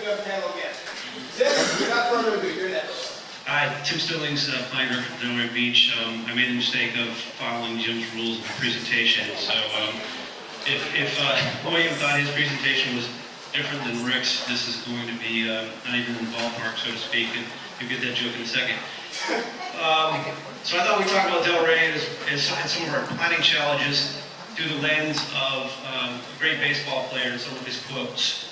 up and handle again. Tim, without further ado, you're next. Hi, Tim Stillings, planning director for Delray Beach. I made the mistake of following Jim's rules of the presentation. So if William thought his presentation was different than Rick's, this is going to be not even in the ballpark, so to speak, and you'll get that joke in a second. So I thought we'd talk about Delray and some of our planning challenges through the lens of a great baseball player and some of his quotes.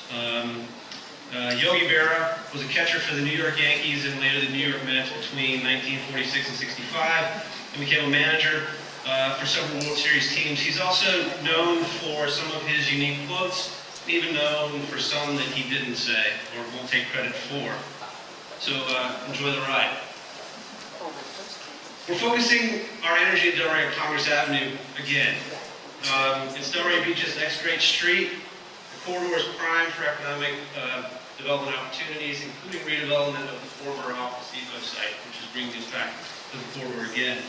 Yogi Berra was a catcher for the New York Yankees and later the New York Mets between 1946 and 65, and became a manager for several World Series teams. He's also known for some of his unique quotes, even known for some that he didn't say or won't take credit for. So enjoy the ride. We're focusing our energy at Delray on Congress Avenue again. It's Delray Beach's next great street. The corridor is prime for economic development opportunities, including redevelopment of the former Office Depot site, which is bringing us back to the corridor again.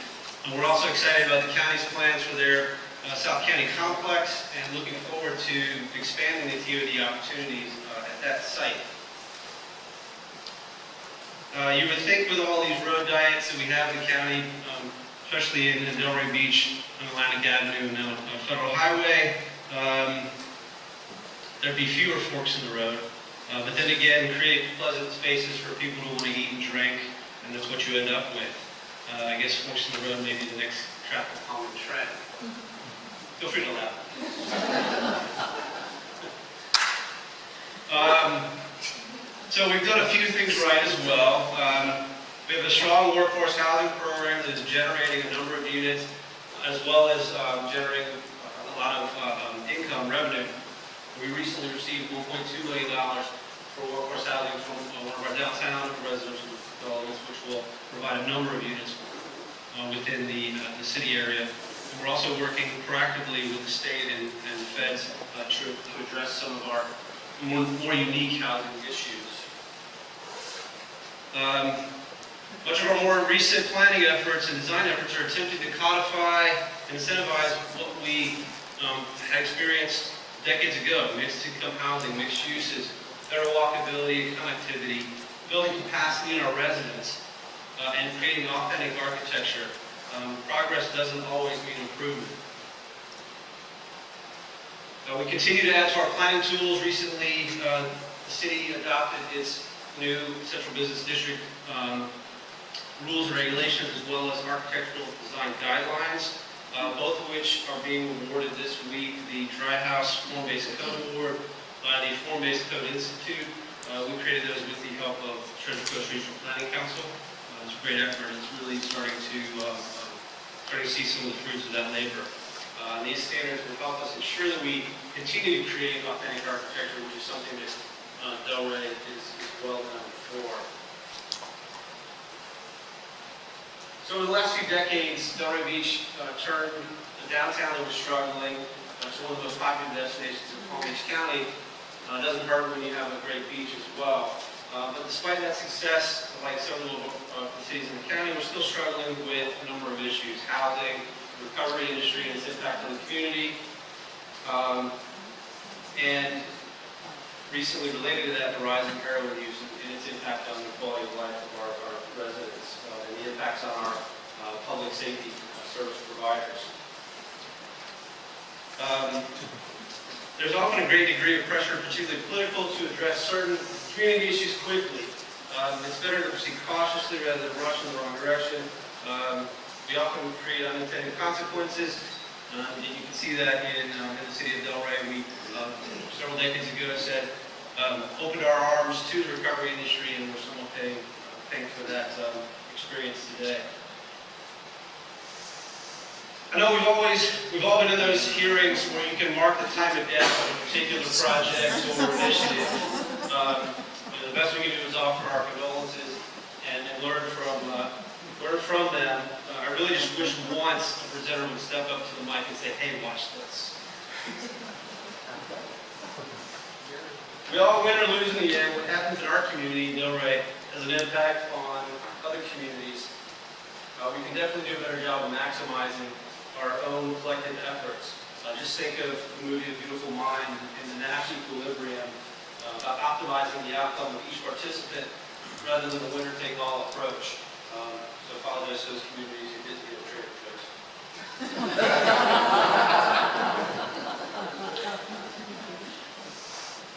And we're also excited about the county's plans for their South County complex and looking forward to expanding the TOD opportunities at that site. You would think with all these road diets that we have in the county, especially in Delray Beach on Atlantic Avenue and now Federal Highway, there'd be fewer forks in the road. But then again, create pleasant spaces for people who want to eat and drink, and that's what you end up with. I guess forks in the road may be the next traffic calming trend. Feel free to laugh. So we've done a few things right as well. We have a strong workforce housing program that is generating a number of units, as well as generating a lot of income revenue. We recently received $1.2 million for workforce housing from one of our downtown residential developments, which will provide a number of units within the city area. And we're also working proactively with the state and the feds to address some of our more unique housing issues. Much of our more recent planning efforts and design efforts are attempting to codify and incentivize what we had experienced decades ago: mixed income housing, mixed uses, better walkability and connectivity, building capacity in our residents, and creating authentic architecture. Progress doesn't always mean improvement. We continue to add to our planning tools. Recently, the city adopted its new central business district rules and regulations, as well as architectural design guidelines, both of which are being awarded this week. The Dry House Form-Based Code Award by the Form-Based Code Institute. We created those with the help of Treasure Coast Regional Planning Council. It's a great effort. It's really starting to see some of the fruits of that labor. These standards will help us ensure that we continue to create authentic architecture, which is something that Delray is well known for. So in the last few decades, Delray Beach turned the downtown that was struggling to one of the most popular destinations in Palm Beach County. It doesn't hurt when you have a great beach as well. But despite that success, like several of the cities in the county, we're still struggling with a number of issues: housing, the recovery industry and its impact on the community, and recently related to that, the rise in heroin use and its impact on the quality of life of our residents, and the impacts on our public safety service providers. There's often a great degree of pressure, particularly political, to address certain community issues quickly. It's better to proceed cautiously rather than rush in the wrong direction. We often create unintended consequences. You can see that in the city of Delray. We, several decades ago, said, opened our arms to the recovery industry, and we're somewhat paying for that experience today. I know we've all been in those hearings where you can mark the time of death on a particular project or initiative. The best we can do is offer our condolences and learn from them. I really just wish once a presenter would step up to the mic and say, "Hey, watch this." We all win or lose in the end. What happens in our community, Delray, has an impact on other communities. We can definitely do a better job of maximizing our own collective efforts. Just think of the movie A Beautiful Mind and the Nash equilibrium about optimizing the the outcome of each participant rather than the winner-take-all approach. So I apologize to those communities who did get trade jokes.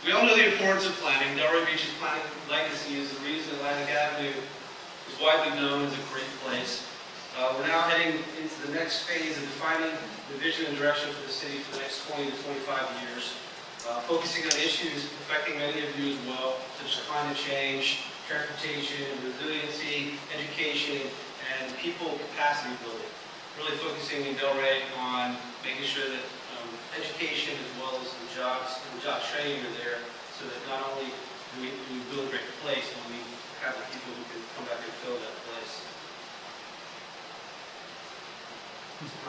We all know the importance of planning. Delray Beach's planning legacy is the reason Atlantic Avenue is widely known as a great place. We're now heading into the next phase of defining the vision and direction for the city for the next 20 to 25 years, focusing on issues affecting many of you as well, such as climate change, transportation, resiliency, education, and people capacity building. Really focusing in Delray on making sure that education as well as the job training are there, so that not only do we build a great place, but we have the people who can come back and fill that place.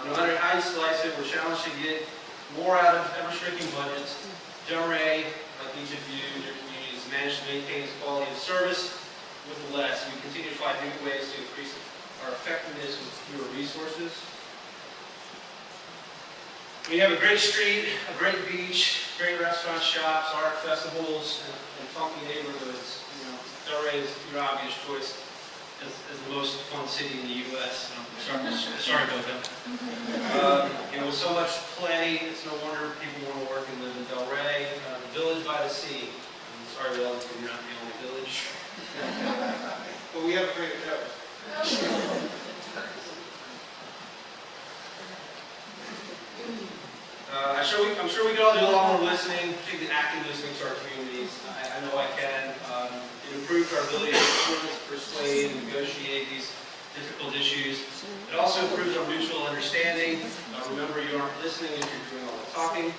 No matter how you slice it, we're challenged to get more out of ever-shrinking budgets. Delray, like each of you in your communities, manage to maintain its quality of service with less. We continue to find new ways to increase our effectiveness with fewer resources. We have a great street, a great beach, great restaurants, shops, art festivals, and funky neighborhoods. You know, Delray is your obvious choice as the most fun city in the U.S. Sorry about that. With so much play, it's no wonder people want to work and live in Delray, the village by the sea. I'm sorry, Wellington, you're not the only village. But we have a great coast. I'm sure we can all do a lot more listening, particularly active listening to our communities. I know I can. It improves our ability to influence, persuade, and negotiate these difficult issues. It also improves our mutual understanding. Remember, you aren't listening if you're doing all the talking.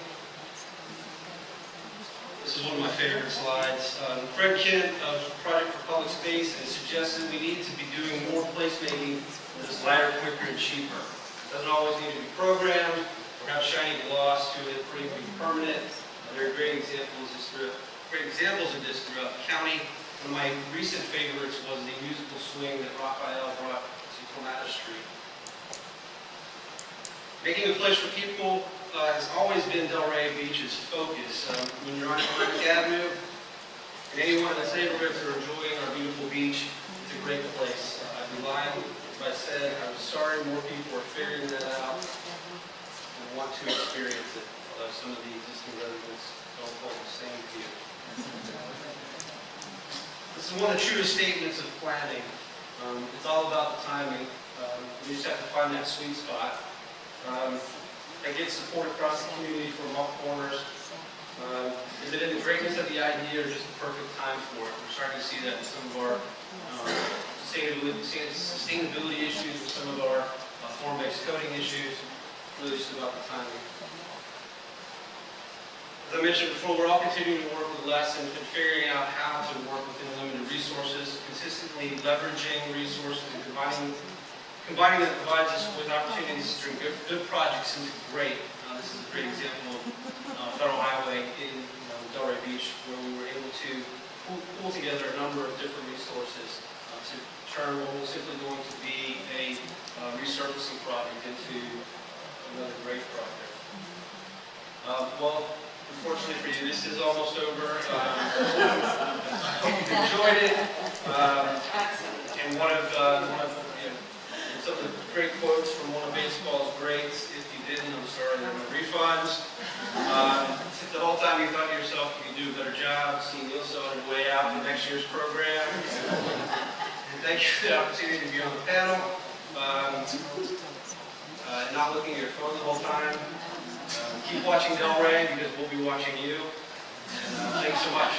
This is one of my favorite slides. Fred Kent of Project for Public Space has suggested we need to be doing more placemaking that is lighter, quicker, and cheaper. It doesn't always need to be programmed or have shiny gloss to it, or even be permanent. There are great examples of this throughout the county. One of my recent favorites was the musical swing that Raphael brought to Clematis Street. Making a place for people has always been Delray Beach's focus. When you're on Atlantic Avenue, and anyone in this neighborhood are enjoying our beautiful beach, it's a great place. I'd be lying if I said I'm sorry more people are figuring that out and want to experience it, although some of the existing residents don't hold the same view. This is one of the truest statements of planning. It's all about the timing. You just have to find that sweet spot. That gets support across the community from all corners. Is it in the greatness of the idea or just the perfect time for it? We're starting to see that in some of our sustainability issues, with some of our form-based coding issues. Really just about the timing. As I mentioned before, we're all continuing to work with less and figuring out how to work within limited resources, consistently leveraging resources and combining that provides us with opportunities to turn good projects into great. This is a great example of Federal Highway in Delray Beach, where we were able to pull together a number of different resources to turn what was simply going to be a resurfacing project into another great project. Well, unfortunately for you, this is almost over. I hope you enjoyed it. And one of some of the great quotes from one of baseball's greats. If you didn't, I'm sorry, there are no refunds. If the whole time you thought to yourself you could do a better job, see Neil on your way out for next year's program. And thank you for the opportunity to be on the panel. And not looking at your phone the whole time. Keep watching Delray because we'll be watching you. And thanks so much.